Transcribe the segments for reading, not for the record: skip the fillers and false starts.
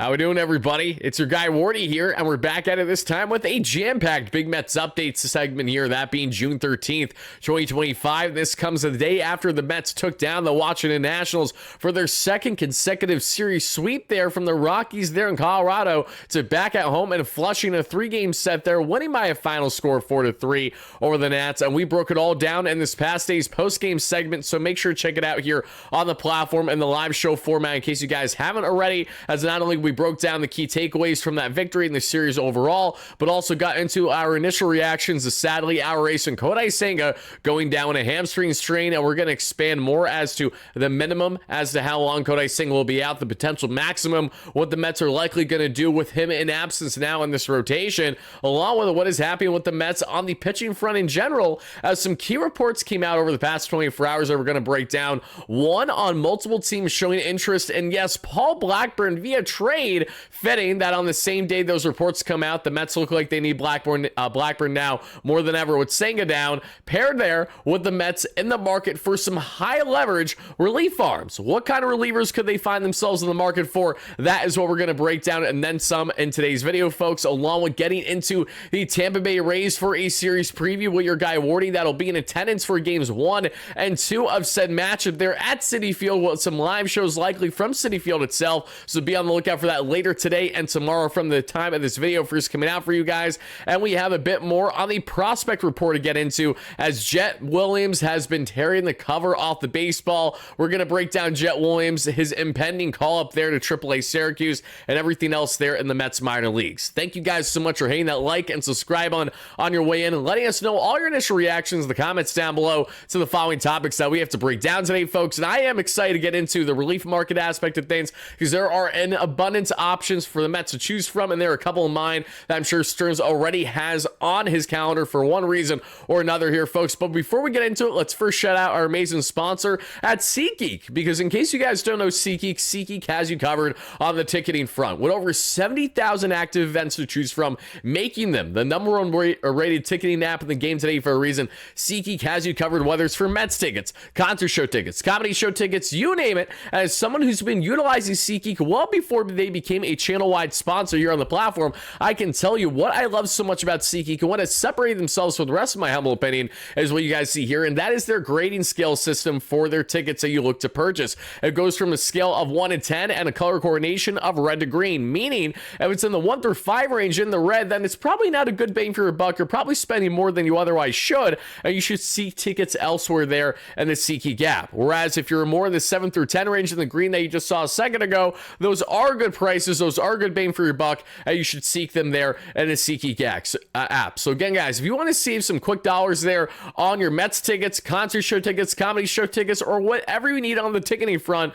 How we doing, everybody? It's your guy Wardy here, and we're back at it this time with a jam-packed Big Mets updates segment here, that being June 13th, 2025. This comes the day after the Mets took down the Washington Nationals for their second consecutive series sweep there from the Rockies there in Colorado to back at home and Flushing, a three-game set there, winning by a final score of 4-3 over the Nats. And we broke it all down in this past day's post-game segment, so make sure to check it out here on the platform in the live show format in case you guys haven't already, as not only we broke down the key takeaways from that victory in the series overall, but also got into our initial reactions to sadly our ace and Kodai Senga going down a hamstring strain, and we're going to expand more as to the minimum as to how long Kodai Senga will be out, the potential maximum, what the Mets are likely going to do with him in absence now in this rotation, along with what is happening with the Mets on the pitching front in general, as some key reports came out over the past 24 hours that we're going to break down. One on multiple teams showing interest, and yes, Paul Blackburn via trade. Fitting that on the same day those reports come out, the Mets look like they need Blackburn now more than ever with Senga down, paired there with the Mets in the market for some high leverage relief arms. What kind of relievers could they find themselves in the market for? That is what we're going to break down and then some in today's video, folks, along with getting into the Tampa Bay Rays for a series preview with your guy Wardy. That'll be in attendance for games 1 and 2 of said matchup there at Citi Field, with some live shows likely from Citi Field itself, so be on the lookout for that later today and tomorrow from the time of this video first coming out for you guys. And we have a bit more on the prospect report to get into, as Jett Williams has been tearing the cover off the baseball. We're going to break down Jett Williams, his impending call up there to AAA Syracuse, and everything else there in the Mets minor leagues. Thank you guys so much for hitting that like and subscribe on your way in, and letting us know all your initial reactions in the comments down below to the following topics that we have to break down today, folks. And I am excited to get into the relief market aspect of things, because there are an abundance of options for the Mets to choose from, and there are a couple of mine that I'm sure Stearns already has on his calendar for one reason or another here, folks. But before we get into it, let's first shout out our amazing sponsor at SeatGeek, because in case you guys don't know SeatGeek has you covered on the ticketing front with over 70,000 active events to choose from, making them the number one rated ticketing app in the game today for a reason. SeatGeek has you covered, whether it's for Mets tickets, concert show tickets, comedy show tickets, you name it. As someone who's been utilizing SeatGeek well before they became a channel-wide sponsor here on the platform, I can tell you what I love so much about SeatGeek and what has separated themselves from the rest of my humble opinion is what you guys see here, and that is their grading scale system for their tickets that you look to purchase. It goes from a scale of 1 to 10 and a color coordination of red to green, meaning if it's in the 1 through 5 range in the red, then it's probably not a good bang for your buck. You're probably spending more than you otherwise should, and you should seek tickets elsewhere there in the SeatGeek app. Whereas if you're more in the 7 through 10 range in the green that you just saw a second ago, those are good prices, those are good bang for your buck, and you should seek them there in the SeatGeek app. So again, guys, if you want to save some quick dollars there on your Mets tickets, concert show tickets, comedy show tickets, or whatever you need on the ticketing front,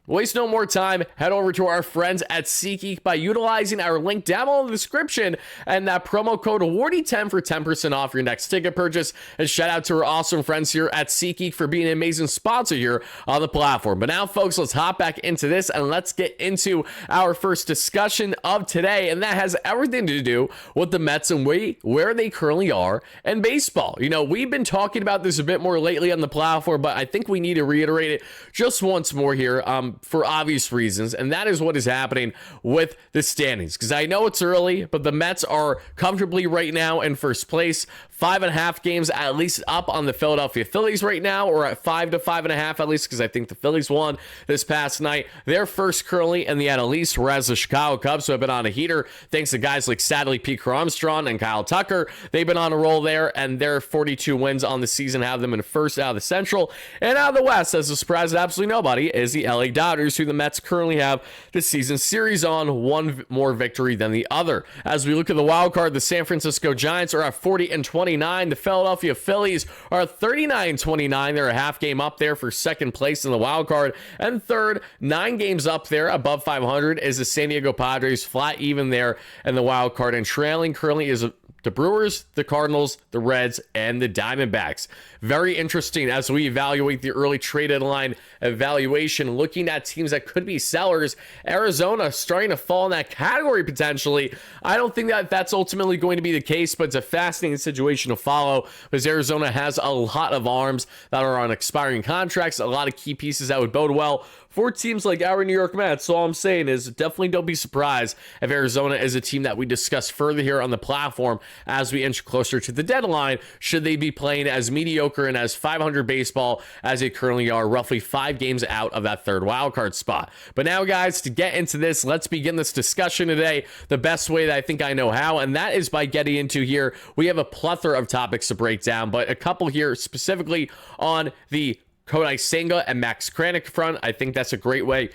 waste no more time. Head over to our friends at SeatGeek by utilizing our link down below in the description and that promo code WARDY10 for 10% off your next ticket purchase. And shout out to our awesome friends here at SeatGeek for being an amazing sponsor here on the platform. But now, folks, let's hop back into this and let's get into our first discussion of today. And that has everything to do with the Mets and where they currently are in baseball. You know, we've been talking about this a bit more lately on the platform, but I think we need to reiterate it just once more here. For obvious reasons, and that is what is happening with the standings, because I know it's early, but the Mets are comfortably right now in first place, 5.5 games at least up on the Philadelphia Phillies right now, or at 5 to 5.5 at least, because I think the Phillies won this past night. They're first currently in the NL East, whereas the Chicago Cubs, who have been on a heater thanks to guys like sadly Pete Armstrong and Kyle Tucker, they've been on a roll there, and their 42 wins on the season have them in first out of the Central. And out of the West, as a surprise to absolutely nobody, is the LA Dodgers, who the Mets currently have the season series on, one more victory than the other. As we look at the wild card, the San Francisco Giants are at 40-29. The Philadelphia Phillies are at 39-29. They're a half game up there for second place in the wild card. And third, 9 games up there above 500 is the San Diego Padres, flat even there in the wild card. And trailing currently is the Brewers, the Cardinals, the Reds, and the Diamondbacks. Very interesting as we evaluate the early trade deadline evaluation, looking at teams that could be sellers. Arizona starting to fall in that category potentially. I don't think that that's ultimately going to be the case, but it's a fascinating situation to follow, because Arizona has a lot of arms that are on expiring contracts, a lot of key pieces that would bode well for teams like our New York Mets. So all I'm saying is definitely don't be surprised if Arizona is a team that we discuss further here on the platform as we inch closer to the deadline, should they be playing as mediocre and as 500 baseball as they currently are, roughly 5 games out of that third wildcard spot. But now, guys, to get into this, let's begin this discussion today the best way that I think I know how, and that is by getting into here. We have a plethora of topics to break down, but a couple here specifically on the Kodai Senga and Max Kranick front. I think that's a great way,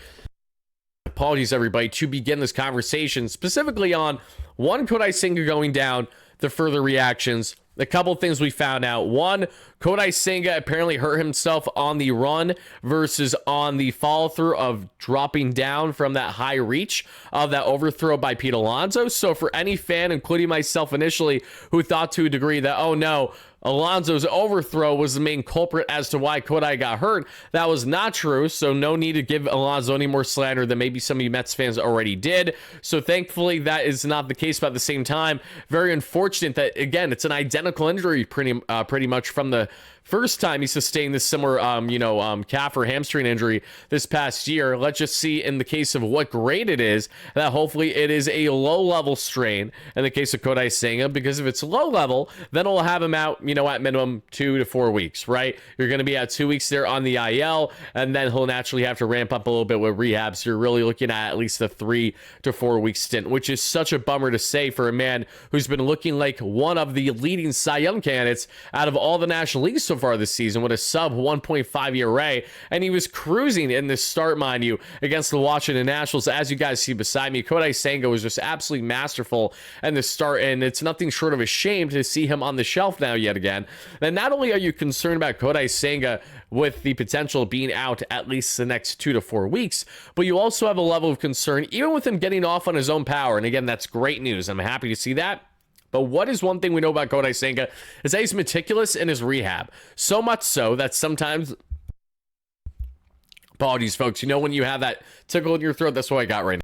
apologies everybody, to begin this conversation, specifically on one, Kodai Senga going down, the further reactions, a couple things we found out. One, Kodai Senga apparently hurt himself on the run versus on the follow through of dropping down from that high reach of that overthrow by Pete Alonso. So for any fan, including myself initially, who thought to a degree that, oh no, Alonso's overthrow was the main culprit as to why Kodai got hurt, that was not true. So no need to give Alonso any more slander than maybe some of you Mets fans already did. So thankfully that is not the case, but at the same time, very unfortunate that, again, it's an identical injury pretty much from the first time he sustained this similar, calf or hamstring injury this past year. Let's just see in the case of what grade it is, that hopefully it is a low-level strain in the case of Kodai Senga, because if it's low level, then we'll have him out, at minimum 2 to 4 weeks, right? You're going to be at 2 weeks there on the IL, and then he'll naturally have to ramp up a little bit with rehab. So you're really looking at least a 3 to 4 week stint, which is such a bummer to say for a man who's been looking like one of the leading Cy Young candidates out of all the National Leagues so far this season with a sub 1.5 ERA, and he was cruising in this start, mind you, against the Washington Nationals. As you guys see beside me, Kodai Senga was just absolutely masterful in the start, and it's nothing short of a shame to see him on the shelf now yet again. And not only are you concerned about Kodai Senga with the potential of being out at least the next 2 to 4 weeks, but you also have a level of concern even with him getting off on his own power. And again, that's great news. I'm happy to see that. But what is one thing we know about Kodai Senga is that he's meticulous in his rehab. So much so that sometimes, apologies folks, when you have that tickle in your throat, that's what I got right now.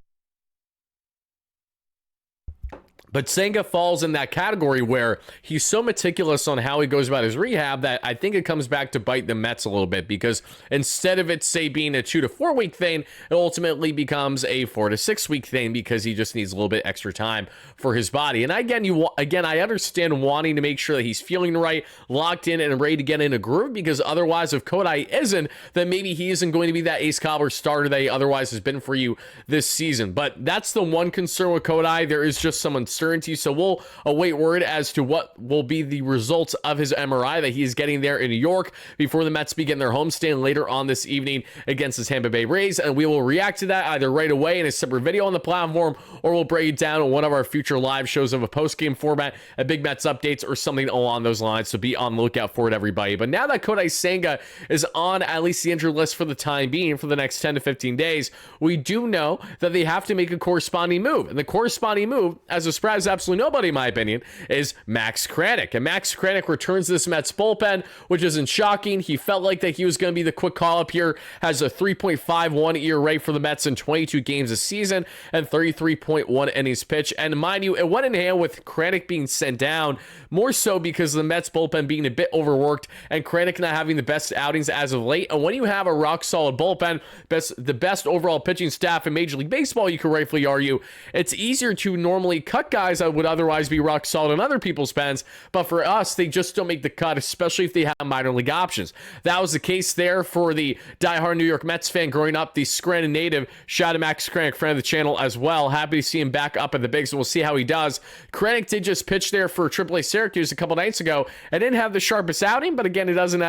But Senga falls in that category where he's so meticulous on how he goes about his rehab that I think it comes back to bite the Mets a little bit, because instead of it, say, being a 2 to 4 week thing, it ultimately becomes a 4 to 6 week thing because he just needs a little bit extra time for his body. And again, I understand wanting to make sure that he's feeling right, locked in, and ready to get in a groove, because otherwise, if Kodai isn't, then maybe he isn't going to be that ace cobbler starter that he otherwise has been for you this season. But that's the one concern with Kodai. There is just some uncertainty. So we'll await word as to what will be the results of his MRI that he is getting there in New York before the Mets begin their homestand later on this evening against the Tampa Bay Rays. And we will react to that either right away in a separate video on the platform, or we'll break it down on one of our future live shows of a post-game format, a Big Mets updates, or something along those lines. So be on the lookout for it, everybody. But now that Kodai Senga is on at least the injured list for the time being for the next 10 to 15 days, we do know that they have to make a corresponding move. And the corresponding move, as a surprise absolutely nobody in my opinion, is Max Kranick. And Max Kranick returns to this Mets bullpen, which isn't shocking. He felt like that he was going to be the quick call up here, has a 3.51 ERA for the Mets in 22 games this season and 33.1 innings pitched. And mind you, it went in hand with Kranick being sent down, more so because of the Mets bullpen being a bit overworked and Kranick not having the best outings as of late. And when you have a rock solid bullpen, the best overall pitching staff in Major League Baseball, you could rightfully argue, it's easier to normally cut guys that would otherwise be rock solid in other people's pens, but for us, they just don't make the cut, especially if they have minor league options. That was the case there for the diehard New York Mets fan growing up, the Scranton native. Shout out to Max Kranick, friend of the channel as well. Happy to see him back up at the bigs, and we'll see how he does. Kranick did just pitch there for AAA Syracuse a couple nights ago and didn't have the sharpest outing, but again, it doesn't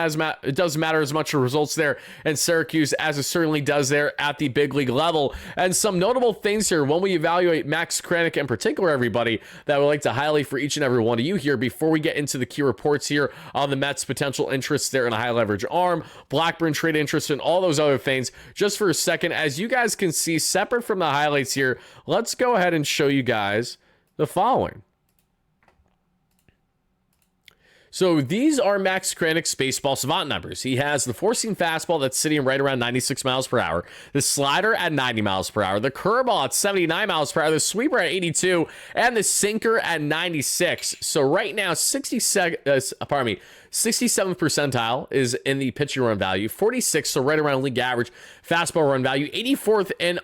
matter as much the results there in Syracuse as it certainly does there at the big league level. And some notable things here when we evaluate Max Kranick in particular, everybody, that I would like to highlight for each and every one of you here before we get into the key reports here on the Mets' potential interests there in a high leverage arm, Blackburn trade interest, and all those other things. Just for a second, as you guys can see, separate from the highlights here, let's go ahead and show you guys the following. So these are Max Kranick's baseball savant numbers. He has the four-seam fastball that's sitting right around 96 miles per hour, the slider at 90 miles per hour, the curveball at 79 miles per hour, the sweeper at 82, and the sinker at 96. So right now, 67th percentile is in the pitching run value, 46th, so right around league average, fastball run value, 84th in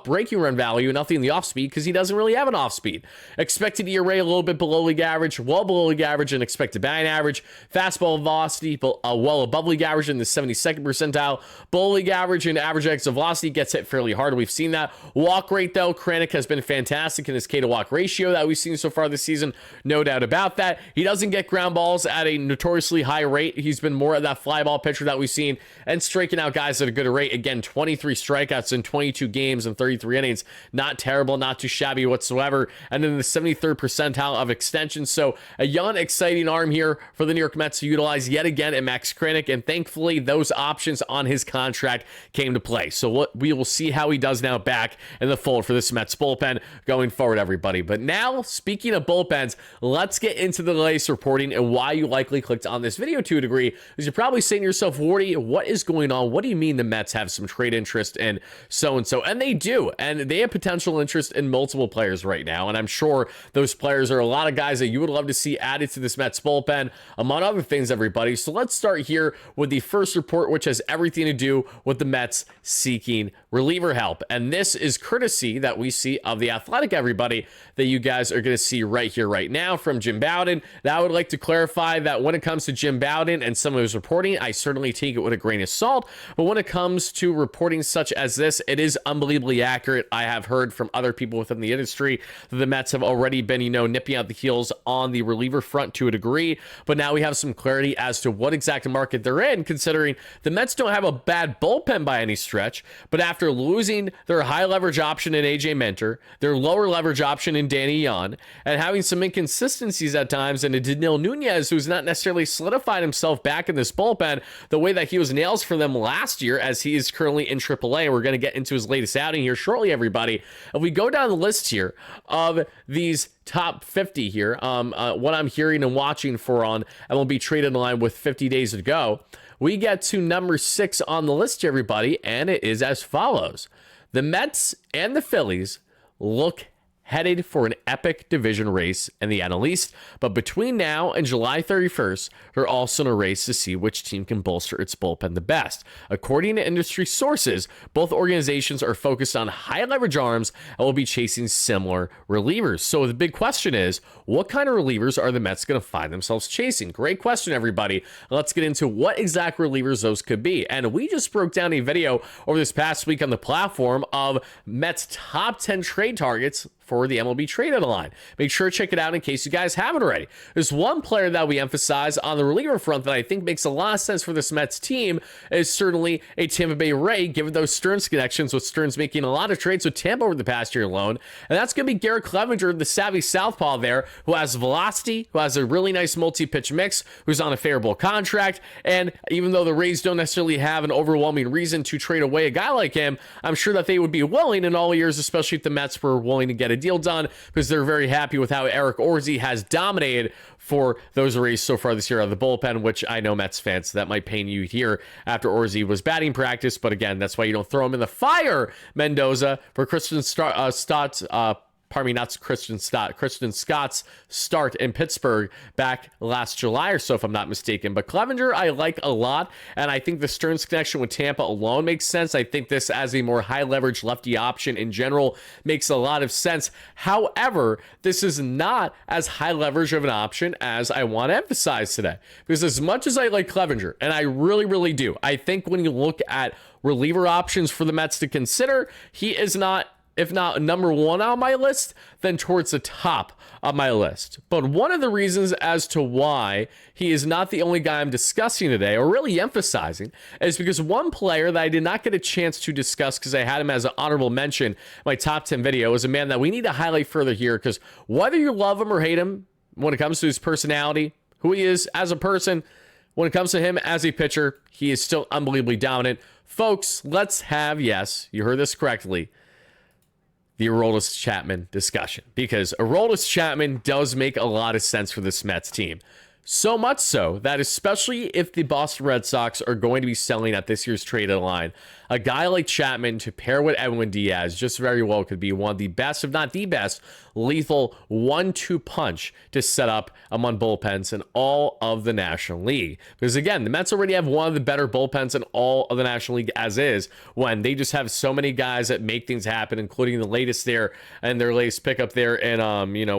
breaking run value, nothing in the off speed because he doesn't really have an off speed. Expected ERA a little bit below league average, well below league average, and expected batting average. Fastball velocity well above league average in the 72nd percentile, below league average, and average exit velocity gets hit fairly hard. We've seen that. Walk rate though, Kranick has been fantastic in his K to walk ratio that we've seen so far this season, no doubt about that. He doesn't get ground balls at a notoriously high rate. He's been more of that fly ball pitcher that we've seen and striking out guys at a good rate. Again, 23 strikeouts in 22 games and 33 innings. Not terrible, not too shabby whatsoever. And then the 73rd percentile of extension. So a young, exciting arm here for the New York Mets to utilize yet again in Max Kranick. And thankfully, those options on his contract came to play. So we will see how he does now back in the fold for this Mets bullpen going forward, everybody. But now, speaking of bullpens, let's get into the latest reporting and why you likely clicked on this video to a degree. Because you're probably saying to yourself, Wardy, what is going on? What do you mean the Mets have some trade interest in so-and-so? And they do. And they have potential interest in multiple players right now. And I'm sure those players are a lot of guys that you would love to see added to this Mets bullpen, among other things, everybody. So let's start here with the first report, which has everything to do with the Mets seeking reliever help. And this is courtesy that we see of The Athletic, everybody, that you guys are going to see right here, right now from Jim Bowden. Now, I would like to clarify that when it comes to Jim Bowden and some of his reporting, I certainly take it with a grain of salt. But when it comes to reporting such as this, it is unbelievably accurate. I have heard from other people within the industry that the Mets have already been, nipping out the heels on the reliever front to a degree. But now we have some clarity as to what exact market they're in, considering the Mets don't have a bad bullpen by any stretch. But after losing their high leverage option in AJ Minter, their lower leverage option in Danny Yan, and having some inconsistencies at times in a Danil Nunez, who's not necessarily solidified himself back in this bullpen the way that he was nails for them last year, as he is currently in AAA. We're going to get into his latest outing here shortly, everybody. If we go down the list here of these top 50 here, what I'm hearing and watching for on MLB Trade Deadline with 50 days to go, we get to number 6 on the list, everybody, and it is as follows. The Mets and the Phillies look headed for an epic division race in the NL East, but between now and July 31st, they're also in a race to see which team can bolster its bullpen the best. According to industry sources, both organizations are focused on high leverage arms and will be chasing similar relievers. So the big question is, what kind of relievers are the Mets going to find themselves chasing? Great question, everybody. Let's get into what exact relievers those could be. And we just broke down a video over this past week on the platform of Mets top 10 trade targets for the MLB trade deadline. Make sure to check it out in case you guys haven't already. There's one player that we emphasize on the reliever front that I think makes a lot of sense for this Mets team is certainly a Tampa Bay Ray, given those Stearns connections, with Stearns making a lot of trades with Tampa over the past year alone. And that's going to be Garrett Clevenger, the savvy southpaw there, who has velocity, who has a really nice multi-pitch mix, who's on a favorable contract. And even though the Rays don't necessarily have an overwhelming reason to trade away a guy like him, I'm sure that they would be willing in all years, especially if the Mets were willing to get a deal done, because they're very happy with how Eric Orzi has dominated for those Rays so far this year out of the bullpen, which I know Mets fans, that might pain you here after Orzi was batting practice. But again, that's why you don't throw him in the fire, Mendoza, for Christian Stott, not Christian Stott, Christian Scott's start in Pittsburgh back last July or so, if I'm not mistaken. But Clevenger, I like a lot, and I think the Stearns connection with Tampa alone makes sense. I think this as a more high leverage lefty option in general makes a lot of sense. However, this is not as high leverage of an option as I want to emphasize today. Because as much as I like Clevenger, and I really, really do, I think when you look at reliever options for the Mets to consider, he is not, if not number 1 on my list, then towards the top of my list. But one of the reasons as to why he is not the only guy I'm discussing today, or really emphasizing, is because one player that I did not get a chance to discuss because I had him as an honorable mention in my top 10 video is a man that we need to highlight further here, because whether you love him or hate him when it comes to his personality, who he is as a person, when it comes to him as a pitcher, he is still unbelievably dominant. Folks, let's have, yes, you heard this correctly, the Aroldis Chapman discussion, because Aroldis Chapman does make a lot of sense for this Mets team. So much so that especially if the Boston Red Sox are going to be selling at this year's trade deadline, a guy like Chapman to pair with Edwin Diaz just very well could be one of the best, if not the best, lethal 1-2 punch to set up among bullpens in all of the National League. Because again, the Mets already have one of the better bullpens in all of the National League as is, when they just have so many guys that make things happen, including the latest there and their latest pickup there. And,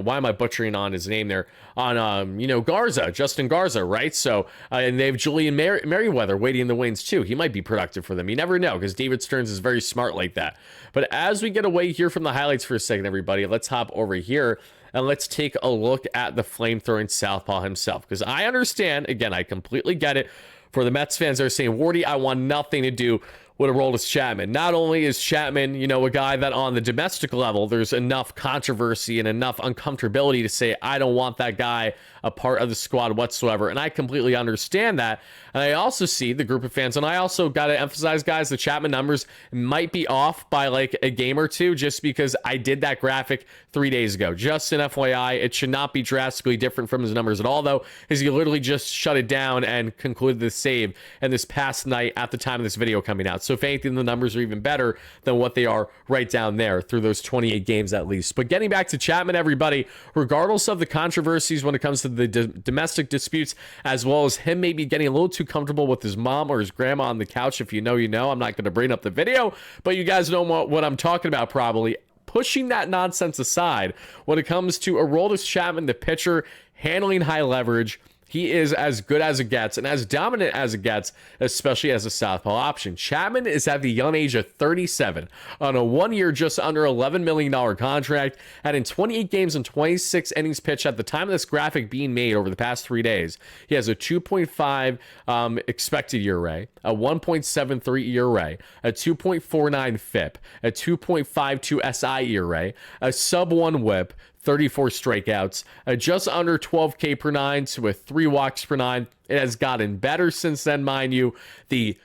why am I butchering on his name there? On, Garza, Justin Garza, right? So, and they have Julian Merriweather waiting in the wings too. He might be productive for them. You never know, because David Stearns is very smart like that. But as we get away here from the highlights for a second, everybody, let's hop over here and let's take a look at the flame-throwing southpaw himself. Because I understand, again, I completely get it. For the Mets fans that are saying, Wardy, I want nothing to do with Aroldis Chapman. Not only is Chapman, a guy that on the domestic level, there's enough controversy and enough uncomfortability to say, I don't want that guy a part of the squad whatsoever. And I completely understand that. And I also see the group of fans, and I also got to emphasize, guys, the Chapman numbers might be off by like a game or two just because I did that graphic 3 days ago. Just an FYI, it should not be drastically different from his numbers at all, though, because he literally just shut it down and concluded the save in this past night at the time of this video coming out. So if anything, the numbers are even better than what they are right down there through those 28 games at least. But getting back to Chapman, everybody, regardless of the controversies when it comes to the domestic disputes, as well as him maybe getting a little too comfortable with his mom or his grandma on the couch, if you know, I'm not going to bring up the video, but you guys know what I'm talking about probably. Pushing that nonsense aside, when it comes to Aroldis Chapman, the pitcher, handling high leverage, he is as good as it gets and as dominant as it gets, especially as a southpaw option. Chapman is at the young age of 37 on a 1 year, just under $11 million contract. And in 28 games and 26 innings pitched at the time of this graphic being made over the past 3 days, he has a 2.5 expected ERA, a 1.73 ERA, a 2.49 FIP, a 2.52 SI ERA, a sub 1 WHIP, 34 strikeouts, just under 12 K per nine, so with 3 walks per nine. It has gotten better since then, mind you. The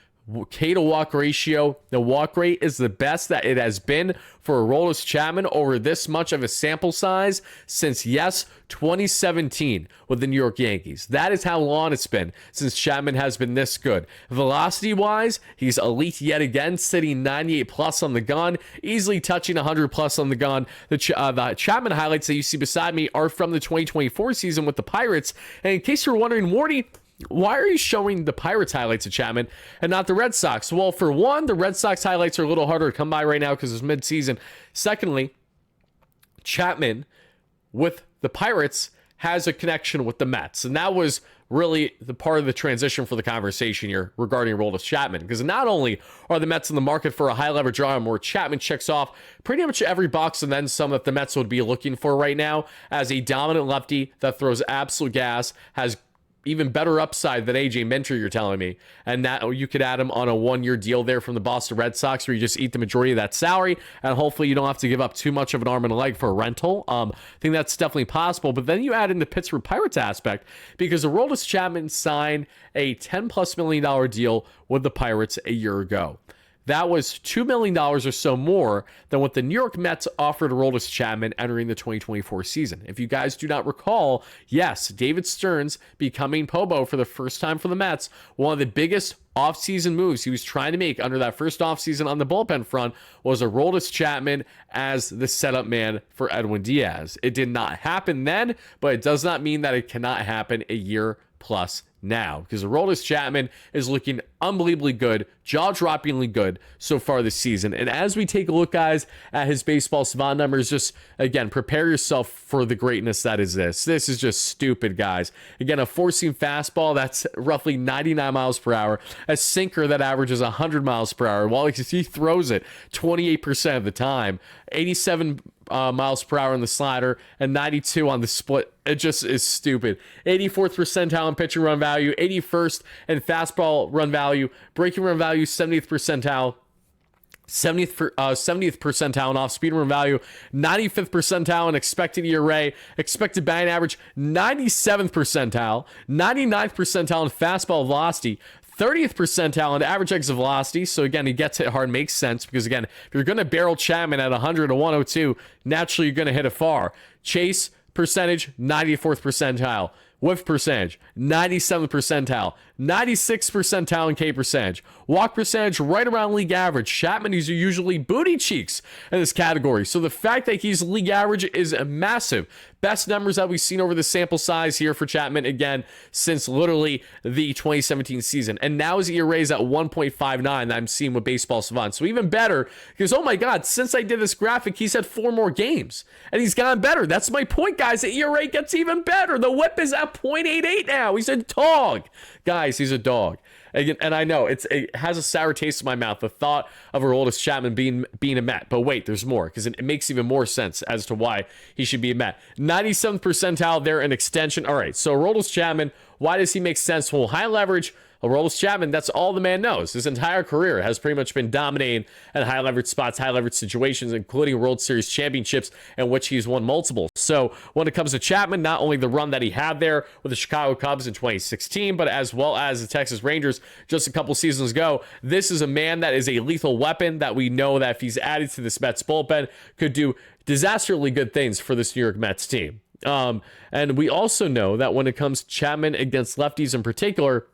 K to walk ratio, the walk rate is the best that it has been for Aroldis Chapman over this much of a sample size since, 2017 with the New York Yankees. That is how long it's been since Chapman has been this good. Velocity-wise, he's elite yet again, sitting 98 plus on the gun, easily touching 100 plus on the gun. The Chapman highlights that you see beside me are from the 2024 season with the Pirates. And in case you're wondering, Wardy, why are you showing the Pirates highlights of Chapman and not the Red Sox? Well, for one, the Red Sox highlights are a little harder to come by right now because it's mid-season. Secondly, Chapman with the Pirates has a connection with the Mets. And that was really the part of the transition for the conversation here regarding Aroldis Chapman. Because not only are the Mets in the market for a high leverage arm where Chapman checks off pretty much every box and then some that the Mets would be looking for right now as a dominant lefty that throws absolute gas, has even better upside than AJ Minter, you're telling me. And that you could add him on a 1 year deal there from the Boston Red Sox where you just eat the majority of that salary and hopefully you don't have to give up too much of an arm and a leg for a rental. I think that's definitely possible. But then you add in the Pittsburgh Pirates aspect because Aroldis Chapman signed a $10+ million deal with the Pirates a year ago. That was $2 million or so more than what the New York Mets offered Aroldis Chapman entering the 2024 season. If you guys do not recall, yes, David Stearns becoming Pobo for the first time for the Mets, one of the biggest offseason moves he was trying to make under that first offseason on the bullpen front was Aroldis Chapman as the setup man for Edwin Diaz. It did not happen then, but it does not mean that it cannot happen a year plus now, because Aroldis Chapman is looking unbelievably good, jaw-droppingly good so far this season. And as we take a look, guys, at his baseball savant numbers, just, again, prepare yourself for the greatness that is this. This is just stupid, guys. Again, a four-seam fastball that's roughly 99 miles per hour, a sinker that averages 100 miles per hour, while he throws it 28% of the time, 87 miles per hour on the slider, and 92 on the split. It just is stupid. 84th percentile in pitching run value, 81st in fastball run value, breaking run value, 70th percentile, 70th percentile in off-speed run value, 95th percentile in expected ERA, expected batting average, 97th percentile, 99th percentile in fastball velocity, 30th percentile in average exit velocity. So again, he gets hit hard, makes sense because again, if you're going to barrel Chapman at 100 to 102, naturally you're going to hit it far. Chase percentage, 94th percentile. whiff percentage, 97th percentile, 96th percentile in K percentage, walk percentage right around league average. Chapman, these are usually booty cheeks in this category. So the fact that he's league average is massive. Best numbers that we've seen over the sample size here for Chapman, again, since literally the 2017 season. And now his ERA is at 1.59 that I'm seeing with Baseball Savant. So even better, because, oh my God, since I did this graphic, he's had 4 more games. And he's gotten better. That's my point, guys. The ERA gets even better. The whip is at 0.88 now. He's a dog. Guys, he's a dog. And I know it has a sour taste in my mouth, the thought of Aroldis Chapman being a Met. But wait, there's more, because it makes even more sense as to why he should be a Met. 97th percentile there in extension. All right, so Aroldis Chapman, why does he make sense? Well, high leverage. Aroldis Chapman, that's all the man knows. His entire career has pretty much been dominating at high leverage spots, high leverage situations, including World Series championships, in which he's won multiple. So when it comes to Chapman, not only the run that he had there with the Chicago Cubs in 2016, but as well as the Texas Rangers just a couple seasons ago, this is a man that is a lethal weapon that we know that if he's added to this Mets bullpen, could do disastrously good things for this New York Mets team. And we also know that when it comes to Chapman against lefties in particular,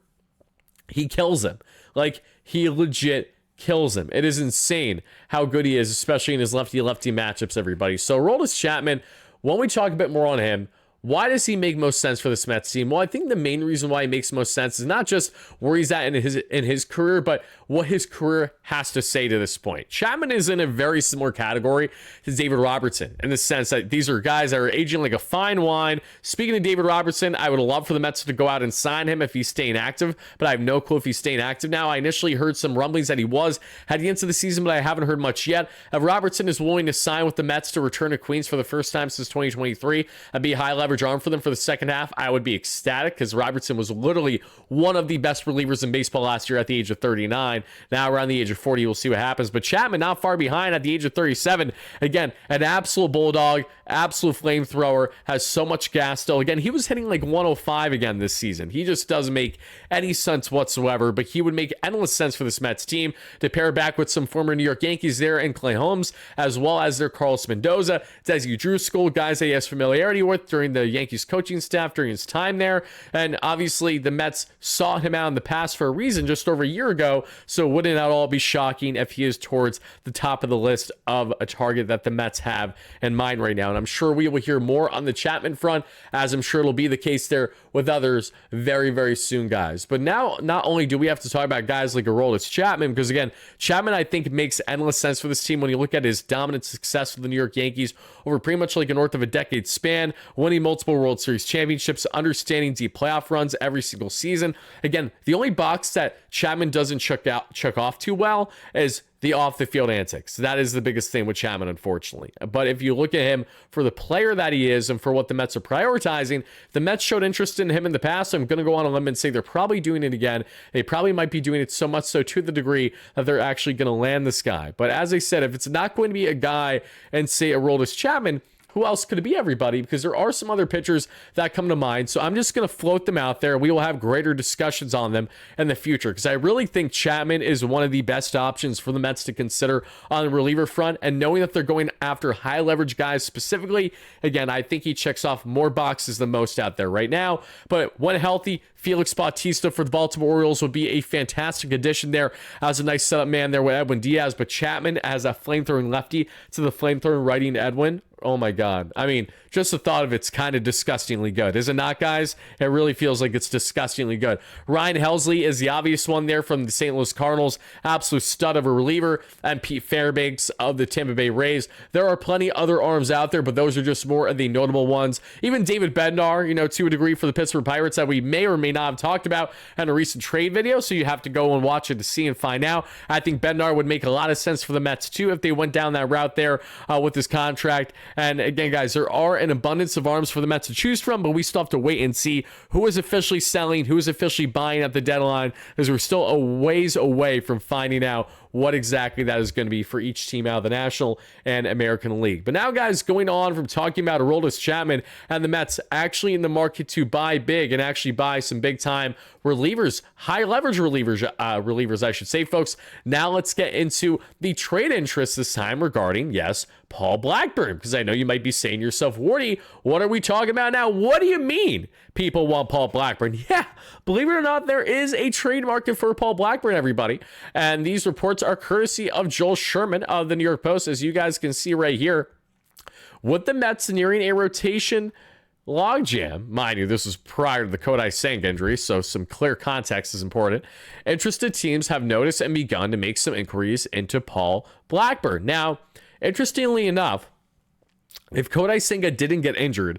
he kills him. Like, he legit kills him. It is insane how good he is, especially in his lefty-lefty matchups, everybody. So Aroldis Chapman, when we talk a bit more on him, why does he make most sense for this Mets team? Well, I think the main reason why he makes most sense is not just where he's at in his career, but what his career has to say to this point. Chapman is in a very similar category to David Robertson in the sense that these are guys that are aging like a fine wine. Speaking of David Robertson, I would love for the Mets to go out and sign him if he's staying active, but I have no clue if he's staying active now. I initially heard some rumblings that he was heading into the season, but I haven't heard much yet. If Robertson is willing to sign with the Mets to return to Queens for the first time since 2023 and be a high leverage arm for them for the second half, I would be ecstatic, because Robertson was literally one of the best relievers in baseball last year at the age of 39. Now around the age of 40, we'll see what happens. But Chapman not far behind at the age of 37. Again, an absolute bulldog, absolute flamethrower, has so much gas still. Again, he was hitting like 105 again this season. He just doesn't make any sense whatsoever, but he would make endless sense for this Mets team to pair back with some former New York Yankees there in Clay Holmes, as well as their Carlos Mendoza, Desi Drewskull, guys that he has familiarity with during the Yankees coaching staff during his time there. And obviously the Mets sought him out in the past for a reason just over a year ago, so wouldn't at all be shocking if he is towards the top of the list of a target that the Mets have in mind right now. And I'm sure we will hear more on the Chapman front, as I'm sure it'll be the case there with others very, very soon, guys. But now, not only do we have to talk about guys like Aroldis Chapman, because again, Chapman, I think, makes endless sense for this team when you look at his dominant success with the New York Yankees over pretty much like a north of a decade span, winning multiple World Series championships, understanding deep playoff runs every single season. Again, the only box that Chapman doesn't check off too well is the off-the-field antics. That is the biggest thing with Chapman, unfortunately. But if you look at him for the player that he is and for what the Mets are prioritizing, the Mets showed interest in him in the past. So I'm going to go on a limb and say they're probably doing it again. They probably might be doing it so much so to the degree that they're actually going to land this guy. But as I said, if it's not going to be a guy and say Aroldis Chapman, who else could it be, everybody? Because there are some other pitchers that come to mind. So I'm just going to float them out there. We will have greater discussions on them in the future, because I really think Chapman is one of the best options for the Mets to consider on the reliever front. And knowing that they're going after high leverage guys specifically, again, I think he checks off more boxes than most out there right now. But when healthy, Felix Bautista for the Baltimore Orioles would be a fantastic addition there as a nice setup man there with Edwin Diaz. But Chapman as a flamethrowing lefty to the flamethrowing righty Edwin, oh my God. I mean, just the thought of it's kind of disgustingly good. Is it not, guys? It really feels like it's disgustingly good. Ryan Helsley is the obvious one there from the St. Louis Cardinals. Absolute stud of a reliever. And Pete Fairbanks of the Tampa Bay Rays. There are plenty other arms out there, but those are just more of the notable ones. Even David Bednar, to a degree for the Pittsburgh Pirates, that we may or may not have talked about in a recent trade video, so you have to go and watch it to see and find out. I think Bednar would make a lot of sense for the Mets too if they went down that route there with his contract. And again, guys, there are an abundance of arms for the Mets to choose from, but we still have to wait and see who is officially selling, who is officially buying at the deadline, because we're still a ways away from finding out what exactly that is going to be for each team out of the National and American League. But now, guys, going on from talking about Aroldis Chapman and the Mets actually in the market to buy big and actually buy some big-time relievers, high leverage relievers, I should say, folks. Now let's get into the trade interest this time regarding, yes, Paul Blackburn. Because I know you might be saying to yourself, Wardy, what are we talking about now? What do you mean people want Paul Blackburn? Yeah, believe it or not, there is a trade market for Paul Blackburn, everybody. And these reports are courtesy of Joel Sherman of the New York Post, as you guys can see right here. With the Mets nearing a rotation logjam, mind you, this was prior to the Kodai Senga injury, so some clear context is important. Interested teams have noticed and begun to make some inquiries into Paul Blackburn. Now, interestingly enough, if Kodai Senga didn't get injured,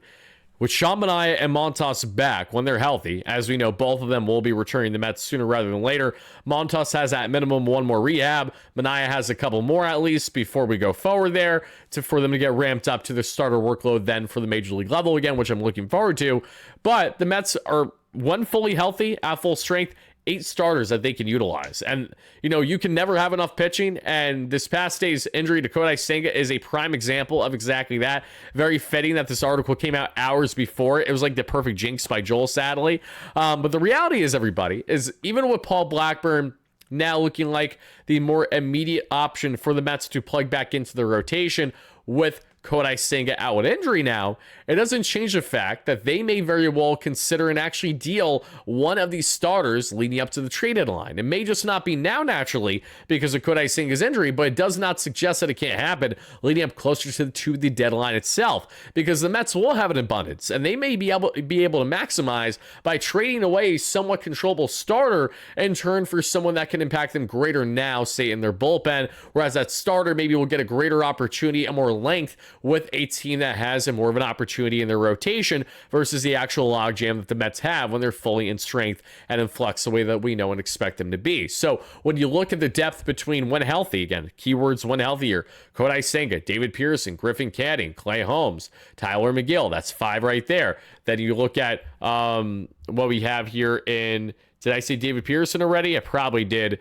with Sean Manaea and Montas back when they're healthy, as we know, both of them will be returning to the Mets sooner rather than later. Montas has at minimum one more rehab. Manaea has a couple more at least before we go forward there for them to get ramped up to the starter workload then for the major league level again, which I'm looking forward to. But the Mets are one fully healthy at full strength, 8 starters that they can utilize. And, you know, you can never have enough pitching. And this past day's injury to Kodai Senga is a prime example of exactly that. Very fitting that this article came out hours before. It was like the perfect jinx by Joel, sadly. But the reality is, everybody, is even with Paul Blackburn now looking like the more immediate option for the Mets to plug back into the rotation with Kodai Senga out with injury now, it doesn't change the fact that they may very well consider and actually deal one of these starters leading up to the trade deadline. It may just not be now naturally because of Kodai Senga's injury, but it does not suggest that it can't happen leading up closer to the deadline itself, because the Mets will have an abundance and they may be able to maximize by trading away a somewhat controllable starter in turn for someone that can impact them greater now, say in their bullpen, whereas that starter maybe will get a greater opportunity and more length with a team that has a more of an opportunity in their rotation versus the actual logjam that the Mets have when they're fully in strength and in flux the way that we know and expect them to be. So when you look at the depth between when healthy, again, keywords when healthier, Kodai Senga, David Pearson, Griffin Canning, Clay Holmes, Tyler McGill, that's 5 right there. Then you look at what we have here in, did I say David Pearson already? I probably did.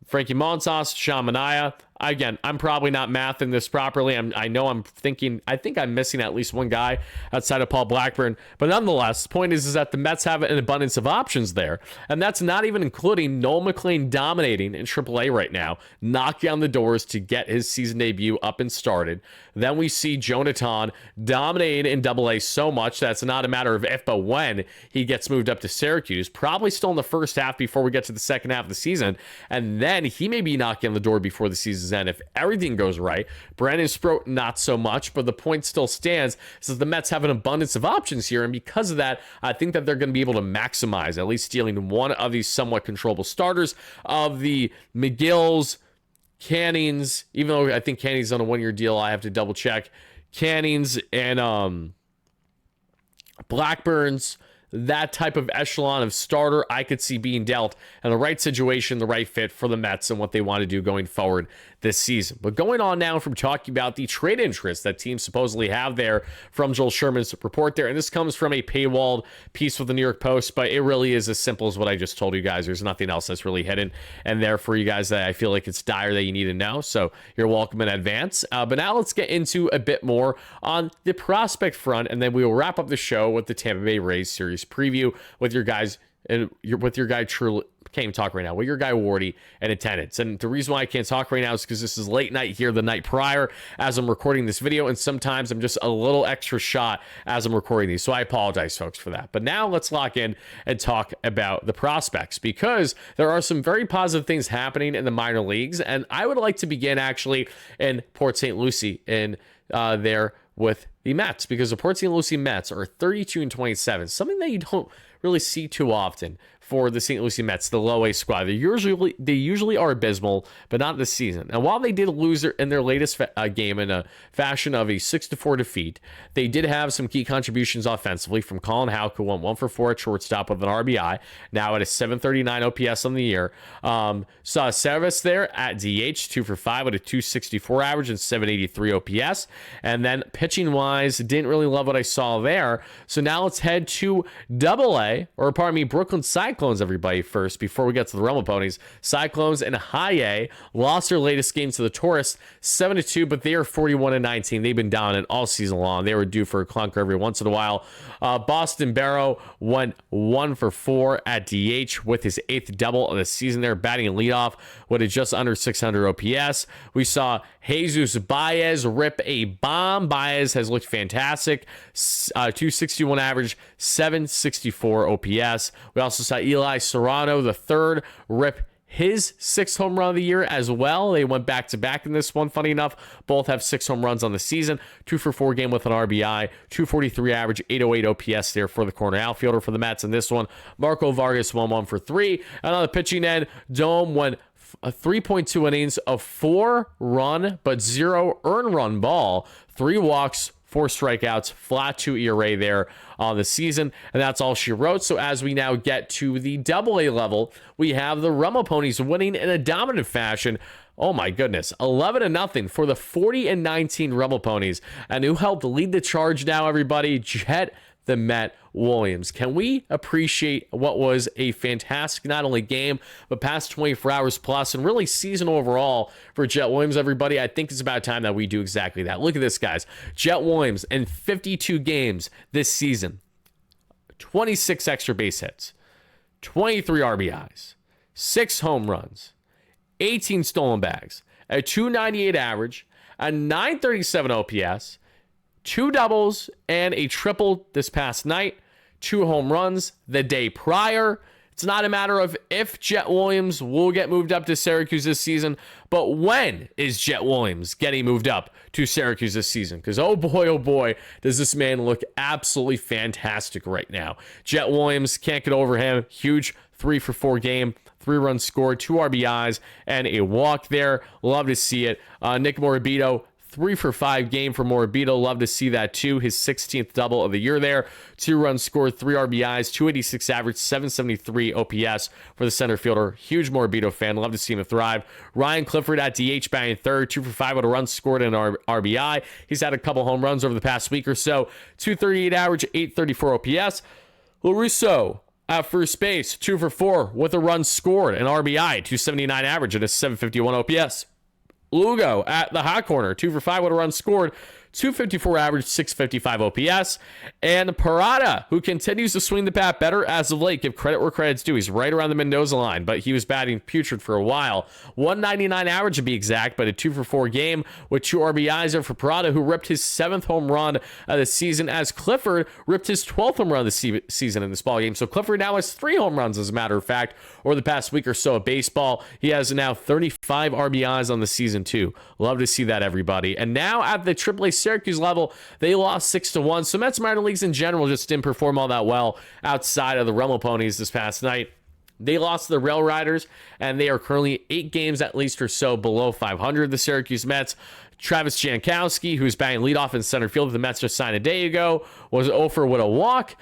Frankie Montas, Sean Manaea. Again, I'm probably not mathing this properly. I think I'm missing at least one guy outside of Paul Blackburn. But nonetheless, the point is that the Mets have an abundance of options there. And that's not even including Noel McLean dominating in AAA right now, knocking on the doors to get his season debut up and started. Then we see Jonathan dominating in AA so much that it's not a matter of if but when he gets moved up to Syracuse, probably still in the first half before we get to the second half of the season. And then he may be knocking on the door before the season's end if everything goes right. Brandon Sproat, not so much, but the point still stands is that the Mets have an abundance of options here. And because of that, I think that they're going to be able to maximize at least stealing one of these somewhat controllable starters of the McGills, Cannings, even though I think Canning's on a 1-year deal, I have to double check. Cannings and Blackburns, that type of echelon of starter I could see being dealt in the right situation, the right fit for the Mets and what they want to do going forward this season. But going on now from talking about the trade interest that teams supposedly have there from Joel Sherman's report there, and this comes from a paywalled piece with the New York Post, but it really is as simple as what I just told you guys. There's nothing else that's really hidden and there for you guys that I feel like it's dire that you need to know, so you're welcome in advance. But now let's get into a bit more on the prospect front, and then we will wrap up the show with the Tampa Bay Rays series preview with your guys and with your guy Truly. Can't even talk right now. With your guy Wardy in attendance. And the reason why I can't talk right now is because this is late night here the night prior as I'm recording this video, and sometimes I'm just a little extra shot as I'm recording these. So I apologize, folks, for that. But now let's lock in and talk about the prospects, because there are some very positive things happening in the minor leagues, and I would like to begin actually in Port St. Lucie in there with the Mets, because the Port St. Lucie Mets are 32-27, something that you don't really see too often for the St. Lucie Mets, the low A squad. They usually are abysmal, but not this season. And while they did lose in their latest game in a fashion of a 6-4 defeat, they did have some key contributions offensively from Colin Houck, who went 1 for 4 at shortstop with an RBI, now at a 739 OPS on the year. Saw Service there at DH, 2 for 5 with a 264 average and 783 OPS. And then pitching wise, didn't really love what I saw there. So now let's head to Brooklyn Cyclones, everybody, first, before we get to the Realm of Ponies. Cyclones in High A lost their latest game to the Taurus 7-2, but they are 41-19. They've been dominant all season long. They were due for a clunker every once in a while. Boston Barrow went 1 for 4 at DH with his 8th double of the season there, batting and leadoff with a just under 600 OPS. We saw Jesus Baez rip a bomb. Baez has looked fantastic. 261 average, 764 OPS. We also saw Eli Serrano, the third, rip his 6th home run of the year as well. They went back-to-back in this one, funny enough. Both have 6 home runs on the season. 2 for 4 game with an RBI. 243 average, 808 OPS there for the corner outfielder for the Mets in this one. Marco Vargas 1 for 3. And on the pitching end, Dome went 3.2 innings of 4 run but 0 earned run ball. 3 walks, 4 strikeouts, flat 2 ERA there on the season, and that's all she wrote. So as we now get to the AA level, we have the Remo Ponies winning in a dominant fashion. Oh my goodness, 11-0 for the 40-19 Rebel Ponies. And who helped lead the charge now, everybody? Jett the Met Williams. Can we appreciate what was a fantastic, not only game, but past 24 hours plus, and really season overall for Jett Williams, everybody? I think it's about time that we do exactly that. Look at this, guys. Jett Williams in 52 games this season, 26 extra base hits, 23 RBIs, 6 home runs, 18 stolen bags, a 298 average, a 937 OPS, 2 doubles and a triple this past night, 2 home runs the day prior. It's not a matter of if Jett Williams will get moved up to Syracuse this season, but when is Jett Williams getting moved up to Syracuse this season? Because oh boy, does this man look absolutely fantastic right now. Jett Williams, can't get over him. Huge 3 for 4 game. 3 runs scored, 2 RBIs, and a walk there. Love to see it. Nick Morabito, 3 for 5 game for Morabito. Love to see that too. His 16th double of the year there. 2 runs scored, 3 RBIs, 286 average, 773 OPS for the center fielder. Huge Morabito fan. Love to see him thrive. Ryan Clifford at DH batting third. 2 for 5 with a run scored and an RBI. He's had a couple home runs over the past week or so. 238 average, 834 OPS. LaRusso at first base, 2 for 4 with a run scored, an RBI, 279 average, and a 751 OPS. Lugo at the hot corner, 2 for 5 with a run scored, 254 average, 655 OPS. And Parada, who continues to swing the bat better as of late. Give credit where credit's due. He's right around the Mendoza line, but he was batting putrid for a while. 199 average to be exact, but a 2 for 4 game with 2 RBIs there for Parada, who ripped his 7th home run of the season, as Clifford ripped his 12th home run of the season in this ball game. So Clifford now has 3 home runs, as a matter of fact, over the past week or so of baseball. He has now 35 RBIs on the season too. Love to see that, everybody. And now at the AAA Syracuse level, they lost 6-1. So Mets minor leagues in general just didn't perform all that well outside of the Remo Ponies this past night. They lost to the Rail Riders, and they are currently 8 games at least or so below 500. The Syracuse Mets. Travis Jankowski, who's batting leadoff in center field, the Mets just signed a day ago, was 0 for with a walk.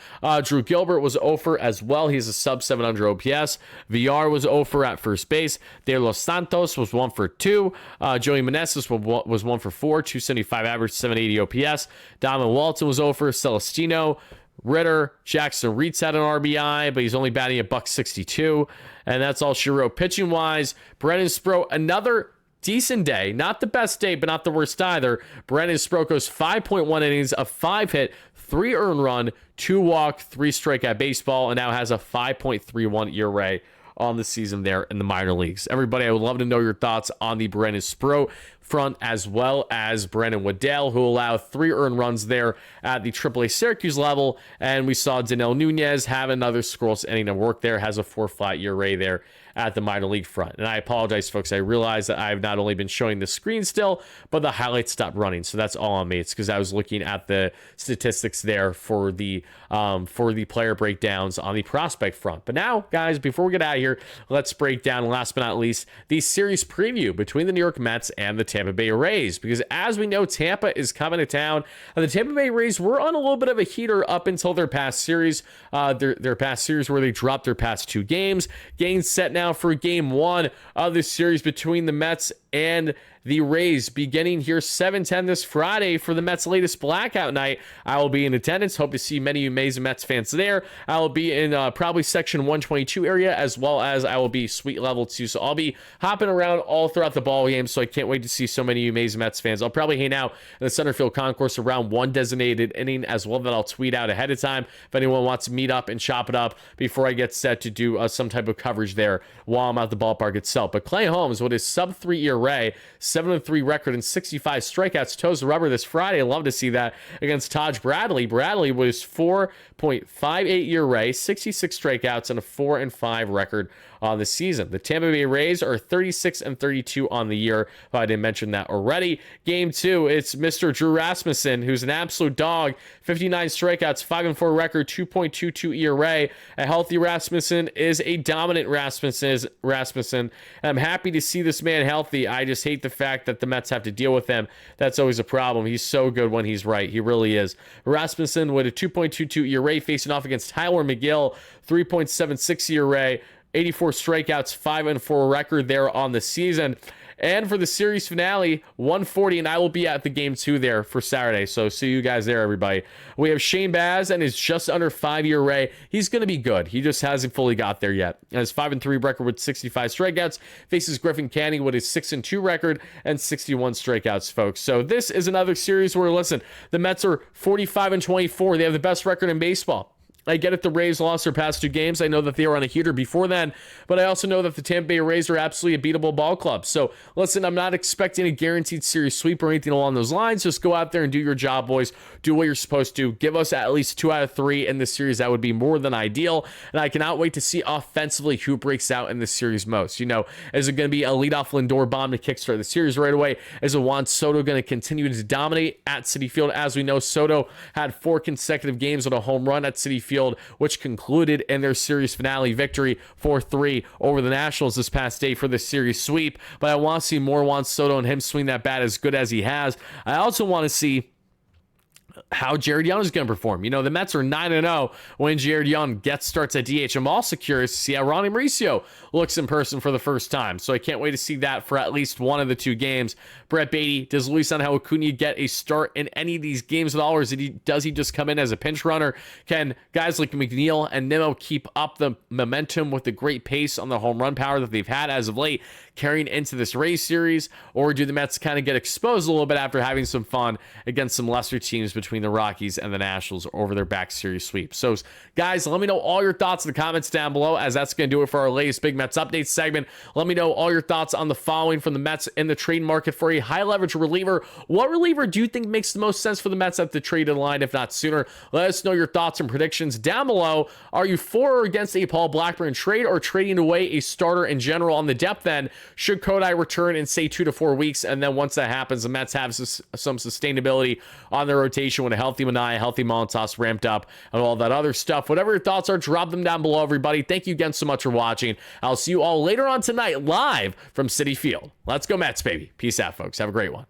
Drew Gilbert was 0 for as well. He's a sub 700 OPS. VR was 0 for at first base. De Los Santos was 1 for 2. Joey Meneses was 1 for 4, 275 average, 780 OPS. Donovan Walton was 0 for. Celestino, Ritter, Jackson Reitz had an RBI, but he's only batting at $162. And that's all she wrote. Pitching wise, Brennan Sproat, another decent day, not the best day, but not the worst either. Brennan Sproat goes 5.1 innings, a 5 hit, 3 earned run, 2 walk, 3 strikeout baseball, and now has a 5.31 ERA on the season there in the minor leagues. Everybody, I would love to know your thoughts on the Brennan Sproat front, as well as Brandon Waddell, who allowed 3 earned runs there at the AAA Syracuse level. And we saw Danel Nunez have another scoreless inning of work there, has a 4 flat ERA there at the minor league front. And I apologize, folks. I realize that I've not only been showing the screen still, but the highlights stopped running. So that's all on me. It's because I was looking at the statistics there for the player breakdowns on the prospect front. But now, guys, before we get out of here, let's break down, last but not least, the series preview between the New York Mets and the Tampa Bay Rays. Because as we know, Tampa is coming to town. And the Tampa Bay Rays were on a little bit of a heater up until their past series. Their past series where they dropped their past 2 games. Getting set now for game 1 of this series between the Mets and the Rays beginning here 7:10 this Friday for the Mets' latest blackout night. I will be in attendance. Hope to see many amazing Mets fans there. I will be in probably section 122 area, as well as I will be suite level 2. So I'll be hopping around all throughout the ball game. So I can't wait to see so many amazing Mets fans. I'll probably hang out in the center field concourse around one designated inning as well that I'll tweet out ahead of time if anyone wants to meet up and chop it up before I get set to do some type of coverage there while I'm at the ballpark itself. But Clay Holmes, with his sub-3 ERA, 7-3 record and 65 strikeouts, toes the rubber this Friday. I love to see that against Taj Bradley. Bradley was 4.58 ERA, 66 strikeouts, and a 4-5 record on the season. The Tampa Bay Rays are 36-32 on the year, if I didn't mention that already. Game 2, it's Mr. Drew Rasmussen, who's an absolute dog. 59 strikeouts, 5-4 record, 2.22 ERA. A healthy Rasmussen is a dominant Rasmussen. And I'm happy to see this man healthy. I just hate the fact that the Mets have to deal with him. That's always a problem. He's so good when he's right. He really is. Rasmussen with a 2.22 ERA facing off against Tyler McGill, 3.76 ERA. 84 strikeouts, 5-4 record there on the season. And for the series finale, 140, and I will be at the game 2 there for Saturday. So see you guys there, everybody. We have Shane Baz and his just under 5 ERA. He's going to be good. He just hasn't fully got there yet. And his 5-3 record with 65 strikeouts faces Griffin Canning with his 6-2 record and 61 strikeouts, folks. So this is another series where, listen, the Mets are 45-24. They have the best record in baseball. I get it, the Rays lost their past 2 games. I know that they were on a heater before then, but I also know that the Tampa Bay Rays are absolutely a beatable ball club. So, listen, I'm not expecting a guaranteed series sweep or anything along those lines. Just go out there and do your job, boys. Do what you're supposed to. Give us at least 2 out of 3 in this series. That would be more than ideal, and I cannot wait to see offensively who breaks out in this series most. You know, is it going to be a leadoff Lindor bomb to kickstart the series right away? Is Juan Soto going to continue to dominate at Citi Field? As we know, Soto had 4 consecutive games with a home run at Citi Field, which concluded in their series finale victory 4-3 over the Nationals this past day for the series sweep. But I want to see more Juan Soto and him swing that bat as good as he has. I also want to see how Jared Young is going to perform. You know, the Mets are 9-0 when Jared Young starts at DH. I'm also curious to see how Ronnie Mauricio looks in person for the first time. So I can't wait to see that for at least one of the 2 games. Brett Beatty, does Luis Angel Acuna get a start in any of these games at all, or does he just come in as a pinch runner? Can guys like McNeil and Nimmo keep up the momentum with the great pace on the home run power that they've had as of late carrying into this Rays series, or do the Mets kind of get exposed a little bit after having some fun against some lesser teams between the Rockies and the Nationals over their back series sweep? So, guys, let me know all your thoughts in the comments down below, as that's going to do it for our latest Big Mets Updates segment. Let me know all your thoughts on the following from the Mets in the trade market for a high-leverage reliever. What reliever do you think makes the most sense for the Mets at the trade deadline, if not sooner? Let us know your thoughts and predictions down below. Are you for or against a Paul Blackburn trade, or trading away a starter in general on the depth end? Should Kodai return in, say, 2 to 4 weeks, and then once that happens, the Mets have some sustainability on their rotation with a healthy Manaea, healthy Montas ramped up, and all that other stuff? Whatever your thoughts are, drop them down below, everybody. Thank you again so much for watching. I'll see you all later on tonight live from Citi Field. Let's go Mets, baby. Peace out, folks. Have a great one.